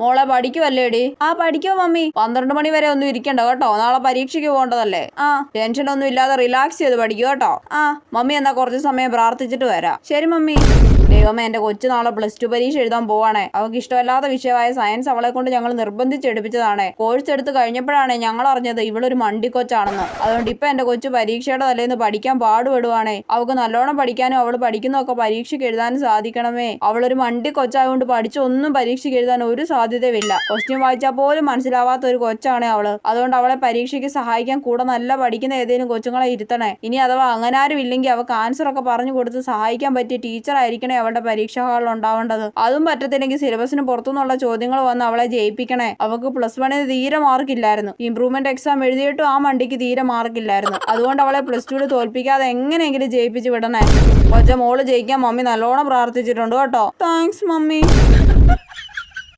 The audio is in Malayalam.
മോളെ പഠിക്കുവല്ലേടി? ആ പഠിക്കോ മമ്മി. 12 മണി വരെ ഒന്നും ഇരിക്കണ്ട കേട്ടോ, നാളെ പരീക്ഷയ്ക്ക് പോകേണ്ടതല്ലേ. ആ ടെൻഷൻ ഒന്നും ഇല്ലാതെ റിലാക്സ് ചെയ്ത് പഠിക്കൂ കേട്ടോ. ആ മമ്മി എന്നാ കുറച്ച് സമയം പ്രാർത്ഥിച്ചിട്ട് വരാം. ശരി മമ്മി. ദൈവമേ, എന്റെ കൊച്ചു നാളെ +2 പരീക്ഷ എഴുതാൻ പോവാണേ. അവൾക്ക് ഇഷ്ടമല്ലാത്ത വിഷയമായ സയൻസ് അവളെ കൊണ്ട് ഞങ്ങൾ നിർബന്ധിച്ചെടുപ്പിച്ചതാണേ. കോഴ്സ് എടുത്ത് കഴിഞ്ഞപ്പോഴാണ് ഞങ്ങൾ അറിഞ്ഞത് ഇവളൊരു മണ്ടിക്കൊച്ചാണെന്ന്. അതുകൊണ്ട് ഇപ്പൊ എന്റെ കൊച്ചു പരീക്ഷയുടെ തലേന്ന് പഠിക്കാൻ പാടുപെടുവാണേ. അവൾക്ക് നല്ലോണം പഠിക്കാനും അവൾ പഠിക്കുന്നതൊക്കെ പരീക്ഷയ്ക്ക് എഴുതാനും സാധിക്കണമേ. അവളൊരു മണ്ടിക്കൊച്ചായതുകൊണ്ട് പഠിച്ചൊന്നും പരീക്ഷയ്ക്ക് എഴുതാൻ ഒരു സാധ്യതയുമില്ല. ക്വസ്റ്റ്യൻ വായിച്ചാൽ പോലും മനസ്സിലാവാത്ത ഒരു കൊച്ചാണ് അവള്. അതുകൊണ്ട് അവളെ പരീക്ഷയ്ക്ക് സഹായിക്കാൻ കൂടെ നല്ല പഠിക്കുന്ന ഏതെങ്കിലും കൊച്ചുങ്ങളെ ഇരുത്തണേ. ഇനി അഥവാ അങ്ങനെ ആരും ഇല്ലെങ്കിൽ അവൾക്ക് ആൻസർ ഒക്കെ പറഞ്ഞു കൊടുത്ത് സഹായിക്കാൻ പറ്റിയ ടീച്ചർ ആയിരിക്കണേ അവളുടെ പരീക്ഷാ ഹാളിൽ ഉണ്ടാവേണ്ടത്. അതും പറ്റത്തില്ലെങ്കിൽ സിലബസിന് പുറത്തുനിന്നുള്ള ചോദ്യങ്ങൾ വന്ന് അവളെ ജയിപ്പിക്കണേ. അവൾക്ക് +1 തീരെ മാർക്കില്ലായിരുന്നു. ഇംപ്രൂവ്മെന്റ് എക്സാം എഴുതിയിട്ടും ആ മണ്ടിക്ക് തീരെ മാർക്കില്ലായിരുന്നു. അതുകൊണ്ട് അവളെ +2 തോൽപ്പിക്കാതെ എങ്ങനെയെങ്കിലും ജയിപ്പിച്ച് വിടണേ. മോള് ജയിക്കാൻ മമ്മി നല്ലോണം പ്രാർത്ഥിച്ചിട്ടുണ്ട് കേട്ടോ. Thanks mummy.